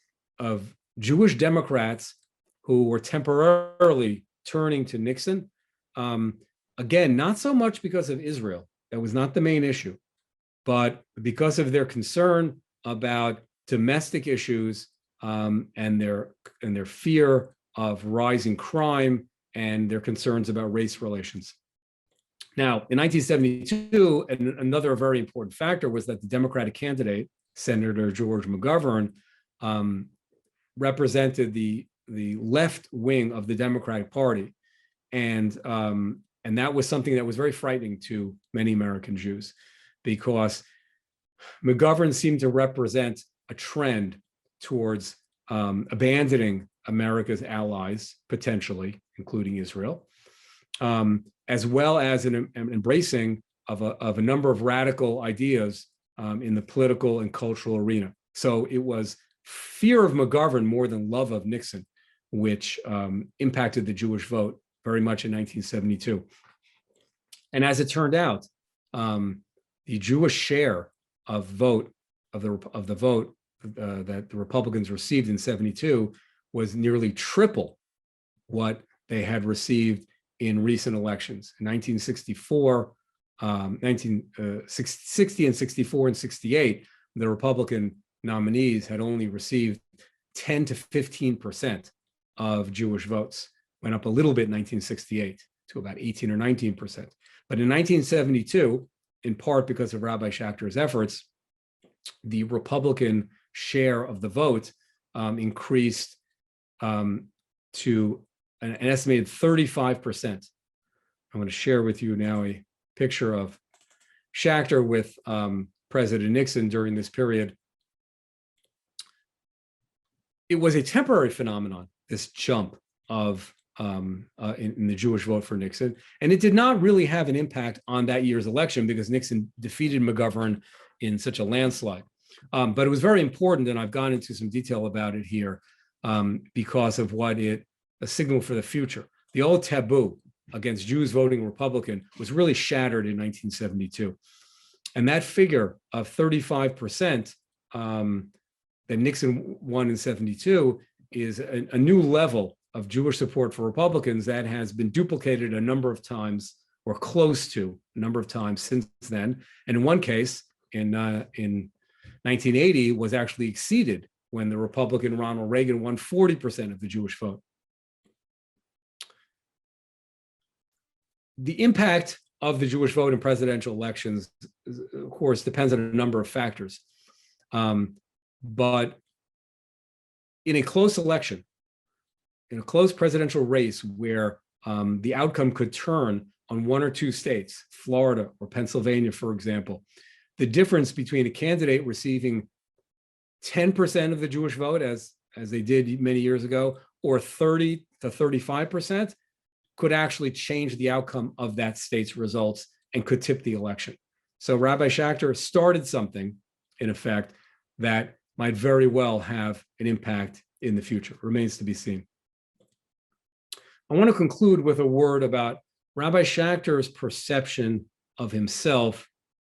Jewish Democrats who were temporarily turning to Nixon. Again, not so much because of Israel, that was not the main issue, but because of their concern about domestic issues and their fear of rising crime and their concerns about race relations. Now, in 1972, another very important factor was that the Democratic candidate, Senator George McGovern, represented the left wing of the Democratic Party, and that was something that was very frightening to many American Jews, because McGovern seemed to represent a trend towards abandoning America's allies, potentially, including Israel, as well as an embracing of a number of radical ideas in the political and cultural arena. So it was fear of McGovern more than love of Nixon, which impacted the Jewish vote very much in 1972. And as it turned out, the Jewish share of the vote that the Republicans received in '72 was nearly triple what they had received in recent elections. In 1964, 1960 and 64 and 68, the Republican nominees had only received 10 to 15% of Jewish votes. Went up a little bit in 1968 to about 18 or 19%. But in 1972, in part because of Rabbi Schacter's efforts, the Republican share of the vote increased to an estimated 35%. I'm going to share with you now a picture of Schacter with President Nixon during this period. It was a temporary phenomenon, this jump of in the Jewish vote for Nixon, and it did not really have an impact on that year's election because Nixon defeated McGovern in such a landslide. But it was very important, and I've gone into some detail about it here because of what it signaled for the future. The old taboo against Jews voting Republican was really shattered in 1972. And that figure of 35% that Nixon won in 72 is a new level of Jewish support for Republicans that has been duplicated a number of times, or close to a number of times since then. And in one case, in 1980, was actually exceeded when the Republican Ronald Reagan won 40% of the Jewish vote. The impact of the Jewish vote in presidential elections, of course, depends on a number of factors. But in a close election, in a close presidential race where the outcome could turn on one or two states, Florida or Pennsylvania, for example, the difference between a candidate receiving 10% of the Jewish vote, as they did many years ago, or 30 to 35%, could actually change the outcome of that state's results and could tip the election. So Rabbi Schacter started something, in effect, that might very well have an impact in the future. Remains to be seen. I want to conclude with a word about Rabbi Schacter's perception of himself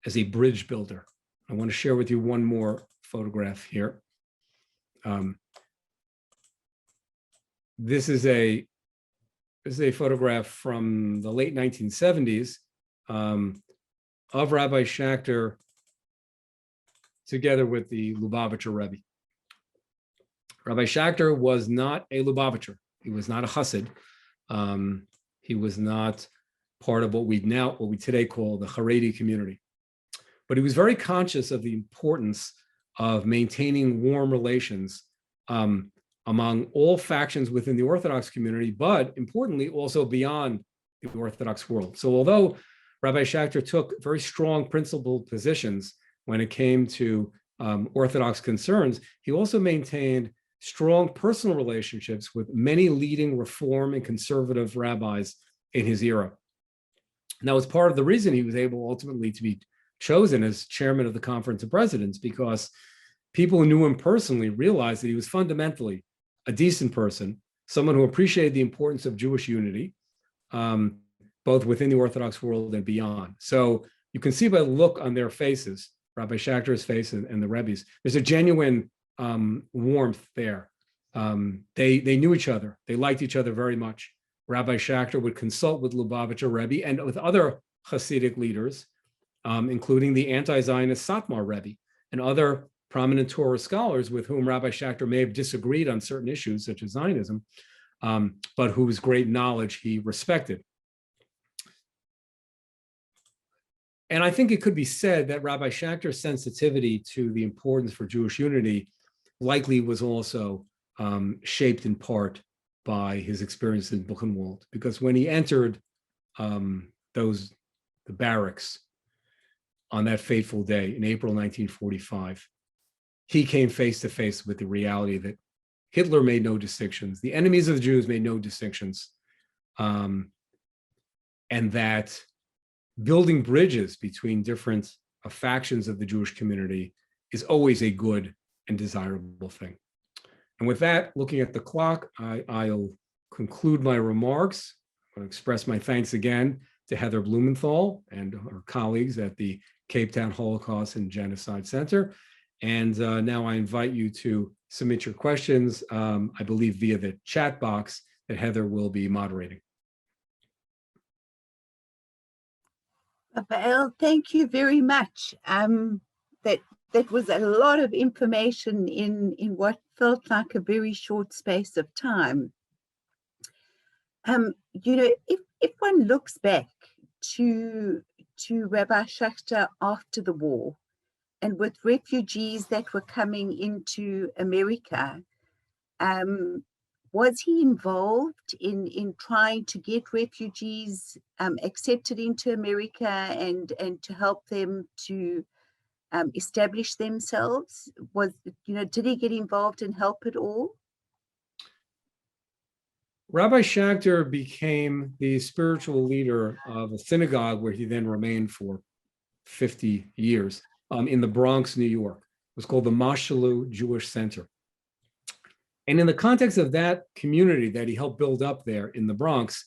as a bridge builder. I want to share with you one more photograph here. This is a photograph from the late 1970s of Rabbi Schacter together with the Lubavitcher Rebbe. Rabbi Schacter was not a Lubavitcher. He was not a Chassid. He was not part of what we today call the Haredi community. But he was very conscious of the importance of maintaining warm relations among all factions within the Orthodox community, but importantly, also beyond the Orthodox world. So although Rabbi Schacter took very strong principled positions when it came to Orthodox concerns, he also maintained strong personal relationships with many leading Reform and conservative rabbis in his era. And that was part of the reason he was able ultimately to be chosen as chairman of the Conference of Presidents, because people who knew him personally realized that he was fundamentally a decent person, someone who appreciated the importance of Jewish unity, both within the Orthodox world and beyond. So you can see by the look on their faces, Rabbi Schacter's face and the Rebbe's, there's a genuine warmth there. They knew each other. They liked each other very much. Rabbi Schacter would consult with Lubavitcher Rebbe and with other Hasidic leaders, including the anti-Zionist Satmar Rebbe and other prominent Torah scholars with whom Rabbi Schacter may have disagreed on certain issues such as Zionism, but whose great knowledge he respected. And I think it could be said that Rabbi Schacter's sensitivity to the importance for Jewish unity likely was also shaped in part by his experience in Buchenwald, because when he entered the barracks on that fateful day in April 1945, he came face to face with the reality that Hitler made no distinctions, the enemies of the Jews made no distinctions, and that building bridges between different factions of the Jewish community is always a good and desirable thing. And with that, looking at the clock, I'll conclude my remarks. I want to express my thanks again to Heather Blumenthal and her colleagues at the Cape Town Holocaust and Genocide Center. And now I invite you to submit your questions, I believe via the chat box that Heather will be moderating. Rafael, thank you very much. That was a lot of information in what felt like a very short space of time. If one looks back to Rabbi Schacter after the war, and with refugees that were coming into America, was he involved in trying to get refugees accepted into America and to help them to establish themselves? Did he get involved and help at all? Rabbi Schacter became the spiritual leader of a synagogue where he then remained for 50 years in the Bronx, New York. It was called the Mashalu Jewish Center. And in the context of that community that he helped build up there in the Bronx,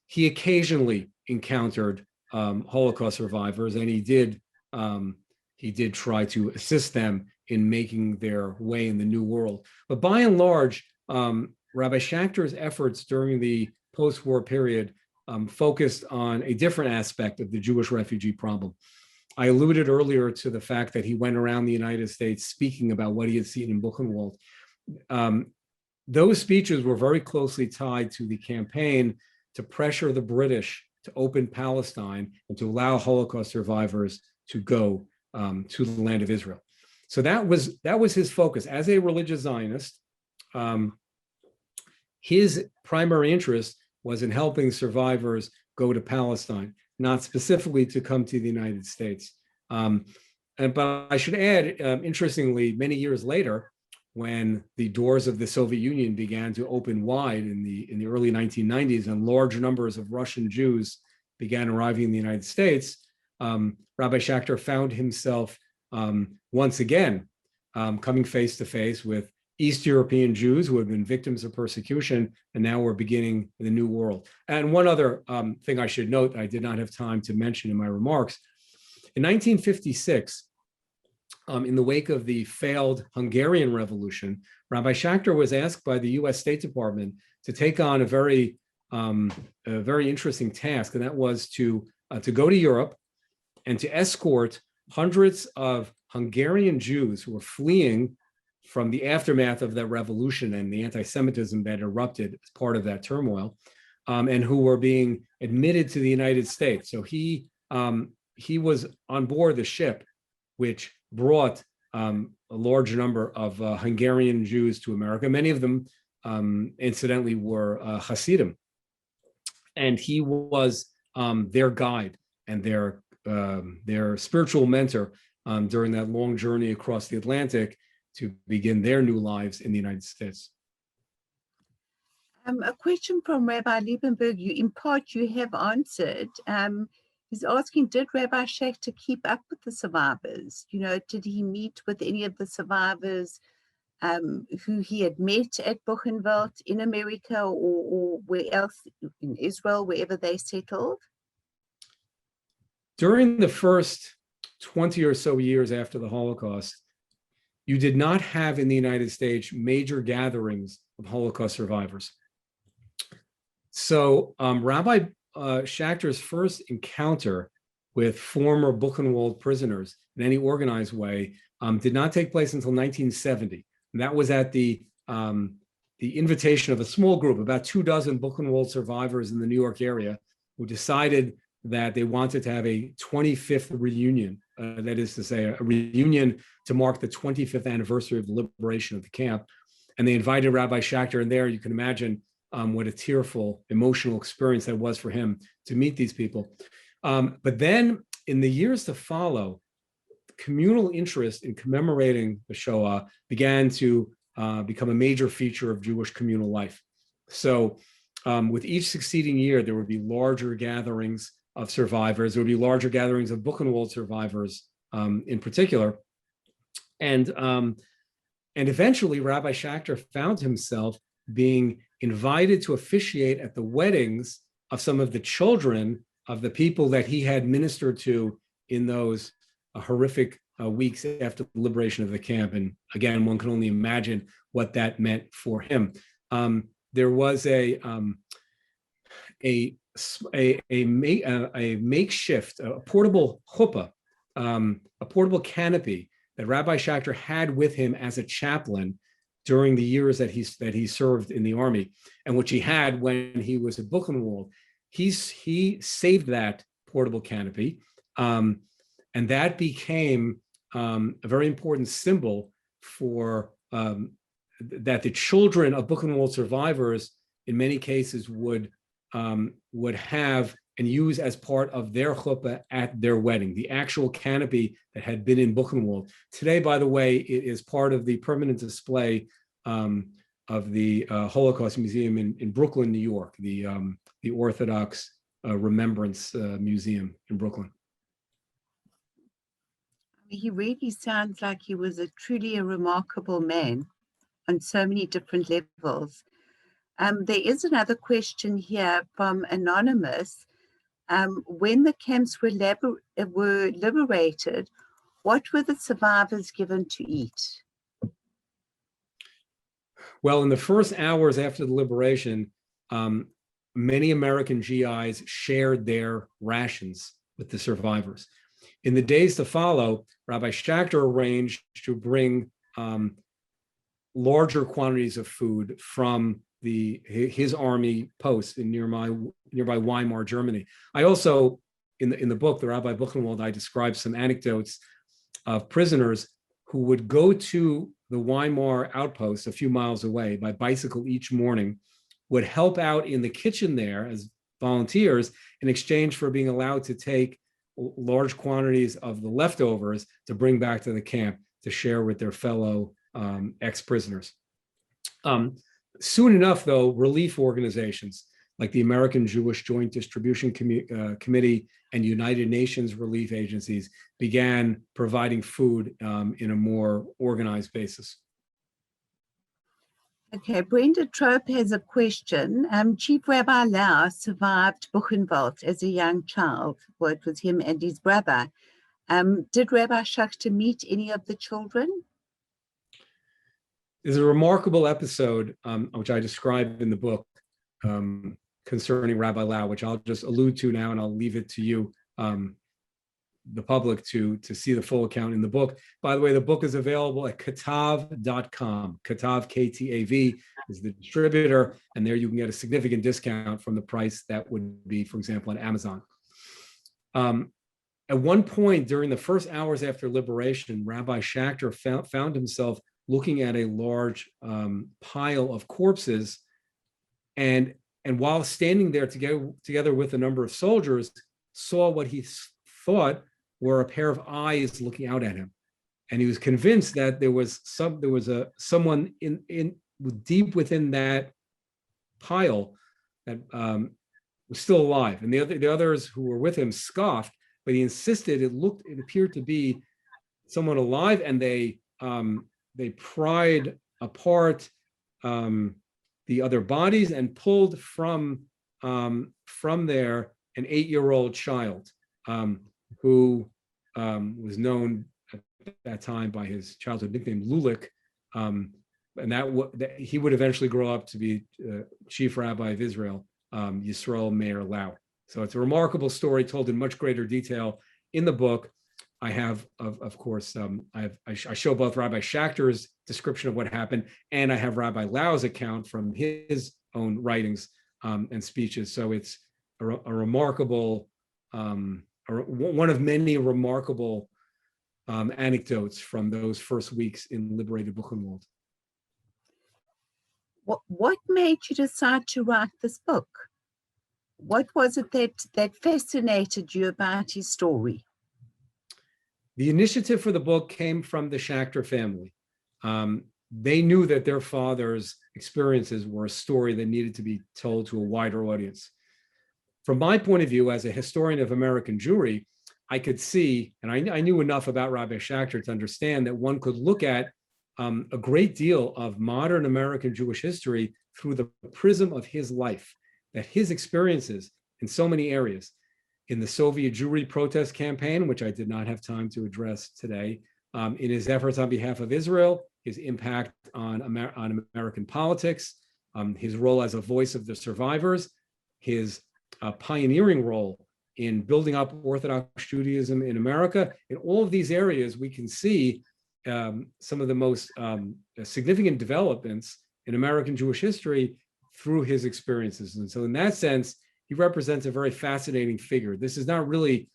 he occasionally encountered Holocaust survivors, and he did try to assist them in making their way in the new world. But by and large, Rabbi Schacter's efforts during the post-war period focused on a different aspect of the Jewish refugee problem. I alluded earlier to the fact that he went around the United States speaking about what he had seen in Buchenwald. Those speeches were very closely tied to the campaign to pressure the British to open Palestine and to allow Holocaust survivors to go to the land of Israel. So that was his focus. As a religious Zionist, his primary interest was in helping survivors go to Palestine, not specifically to come to the United States. But I should add, interestingly, many years later, when the doors of the Soviet Union began to open wide in the early 1990s and large numbers of Russian Jews began arriving in the United States, Rabbi Schacter found himself once again coming face to face with East European Jews who had been victims of persecution and now were beginning the new world. And one other thing I should note that I did not have time to mention in my remarks, in 1956, in the wake of the failed Hungarian Revolution, Rabbi Schacter was asked by the US State Department to take on a very interesting task, and that was to go to Europe and to escort hundreds of Hungarian Jews who were fleeing from the aftermath of that revolution and the anti-Semitism that erupted as part of that turmoil, and who were being admitted to the United States. So he was on board the ship, which brought a large number of Hungarian Jews to America. Many of them, incidentally, were Hasidim, and he was their guide and their spiritual mentor during that long journey across the Atlantic to begin their new lives in the United States. A question from Rabbi Liebenberg, you have answered. He's asking, did Rabbi Schacter keep up with the survivors? Did he meet with any of the survivors who he had met at Buchenwald in America or where else in Israel, wherever they settled? During the first 20 or so years after the Holocaust, you did not have in the United States major gatherings of Holocaust survivors. So Rabbi Schacter's first encounter with former Buchenwald prisoners in any organized way did not take place until 1970. And that was at the invitation of a small group, about 24 Buchenwald survivors in the New York area, who decided that they wanted to have a 25th reunion, that is to say, a reunion to mark the 25th anniversary of the liberation of the camp. And they invited Rabbi Schacter, and there you can imagine what a tearful, emotional experience that was for him to meet these people. But then in the years to follow, communal interest in commemorating the Shoah began to become a major feature of Jewish communal life. So with each succeeding year, there would be larger gatherings of survivors. There would be larger gatherings of Buchenwald survivors in particular. And eventually, Rabbi Schacter found himself being invited to officiate at the weddings of some of the children of the people that he had ministered to in those horrific weeks after the liberation of the camp. And again, one can only imagine what that meant for him. There was a a makeshift, a portable chuppah, a portable canopy that Rabbi Schacter had with him as a chaplain during the years that he served in the army, and which he had when he was at Buchenwald. He saved that portable canopy, and that became a very important symbol for that the children of Buchenwald survivors, in many cases, would have and use as part of their chuppah at their wedding. The actual canopy that had been in Buchenwald. Today, by the way, it is part of the permanent display of the Holocaust Museum in Brooklyn, New York, the Orthodox Remembrance Museum in Brooklyn. He really sounds like he was truly a remarkable man on so many different levels. There is another question here from Anonymous. When the camps were liberated, what were the survivors given to eat? Well, in the first hours after the liberation, many American GIs shared their rations with the survivors. In the days to follow, Rabbi Schacter arranged to bring larger quantities of food from his army post in nearby Weimar, Germany. I also, in the book, the Rabbi of Buchenwald, I described some anecdotes of prisoners who would go to the Weimar outpost a few miles away by bicycle each morning, would help out in the kitchen there as volunteers in exchange for being allowed to take large quantities of the leftovers to bring back to the camp to share with their fellow ex-prisoners. Soon enough, though, relief organizations like the American Jewish Joint Distribution Committee and United Nations relief agencies began providing food in a more organized basis. Okay, Brenda Trope has a question. Chief Rabbi Lau survived Buchenwald as a young child. Well, it was him and his brother. Did Rabbi Schacter meet any of the children? There's a remarkable episode, which I described in the book, concerning Rabbi Lau, which I'll just allude to now, and I'll leave it to you, the public, to see the full account in the book. By the way, the book is available at katav.com. Katav, K-T-A-V, is the distributor, and there you can get a significant discount from the price that would be, for example, on Amazon. At one point during the first hours after liberation, Rabbi Schacter found himself looking at a large pile of corpses, and while standing there together with a number of soldiers, saw what he thought were a pair of eyes looking out at him, and he was convinced that there was someone in deep within that pile that was still alive, and the others who were with him scoffed, but he insisted it appeared to be someone alive, and they pried apart the other bodies and pulled from there an 8-year-old child who was known at that time by his childhood nickname Lulik, and that he would eventually grow up to be Chief Rabbi of Israel, Yisrael Meir Lau. So it's a remarkable story told in much greater detail in the book. I have, of course, I show both Rabbi Schacter's description of what happened, and I have Rabbi Lau's account from his own writings and speeches. So it's a remarkable, one of many remarkable anecdotes from those first weeks in liberated Buchenwald. What made you decide to write this book? What was it that fascinated you about his story? The initiative for the book came from the Schacter family. They knew that their father's experiences were a story that needed to be told to a wider audience. From my point of view, as a historian of American Jewry, I could see, and I knew enough about Rabbi Schacter to understand that one could look at a great deal of modern American Jewish history through the prism of his life, that his experiences in so many areas, in the Soviet Jewry protest campaign, which I did not have time to address today, in his efforts on behalf of Israel, his impact on American politics, his role as a voice of the survivors, his pioneering role in building up Orthodox Judaism in America. In all of these areas, we can see some of the most significant developments in American Jewish history through his experiences. And so in that sense, he represents a very fascinating figure. This is not really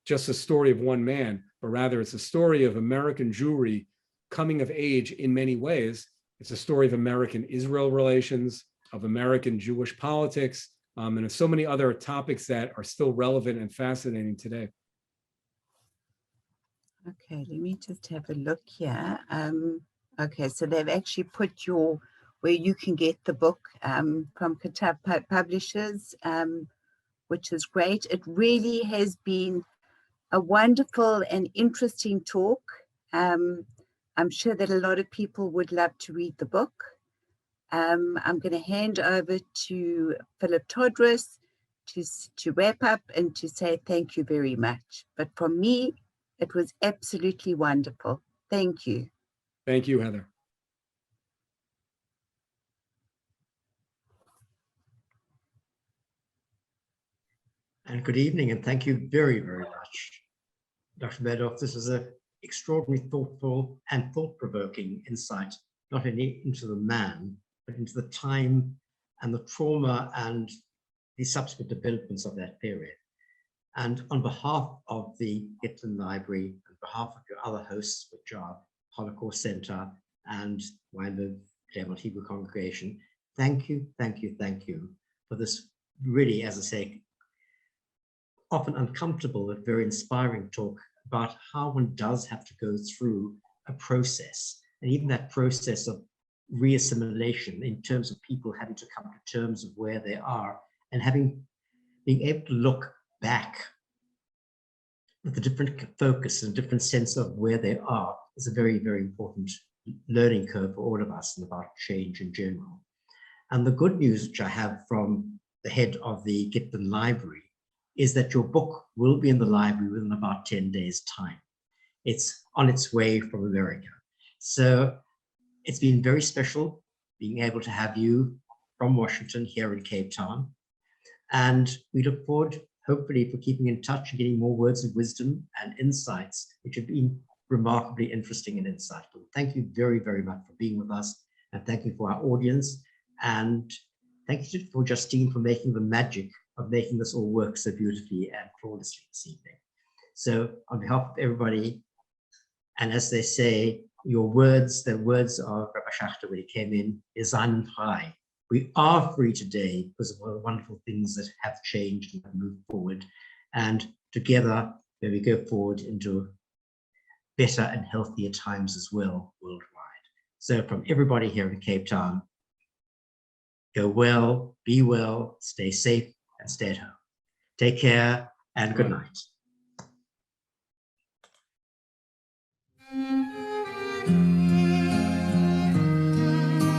just a story of one man, but rather it's a story of American Jewry coming of age in many ways. It's a story of American-Israel relations, of American Jewish politics, and of so many other topics that are still relevant and fascinating today. Okay, let me just have a look here. Okay, so they've actually put where you can get the book from Kitab Publishers, which is great. It really has been a wonderful and interesting talk. I'm sure that a lot of people would love to read the book. I'm going to hand over to Philip Todris to wrap up and to say thank you very much. But for me, it was absolutely wonderful. Thank you. Thank you, Heather. And good evening, and thank you very, very much, Dr. Medoff. This is an extraordinarily thoughtful and thought-provoking insight, not only into the man, but into the time and the trauma and the subsequent developments of that period. And on behalf of the Gitlin Library, on behalf of your other hosts, which are Holocaust Center and Wynberg, Claremont Hebrew Congregation, thank you, thank you, thank you for this really, as I say, often uncomfortable but very inspiring talk about how one does have to go through a process, and even that process of reassimilation in terms of people having to come to terms of where they are and being able to look back with a different focus and a different sense of where they are is a very, very important learning curve for all of us and about change in general. And the good news which I have from the head of the Gitlin Library is that your book will be in the library within about 10 days' time. It's on its way from America. So it's been very special being able to have you from Washington here in Cape Town. And we look forward, hopefully, for keeping in touch and getting more words of wisdom and insights, which have been remarkably interesting and insightful. Thank you very, very much for being with us. And thank you for our audience. And thank you for Justine for making the magic of making this all work so beautifully and flawlessly this evening. So on behalf of everybody, and as they say, your words, the words of Rabbi Schacter when he came in, is frei. We are free today because of all the wonderful things that have changed and have moved forward. And together, may we go forward into better and healthier times as well worldwide. So from everybody here in Cape Town, go well, be well, stay safe, and stay at home. Take care and good night.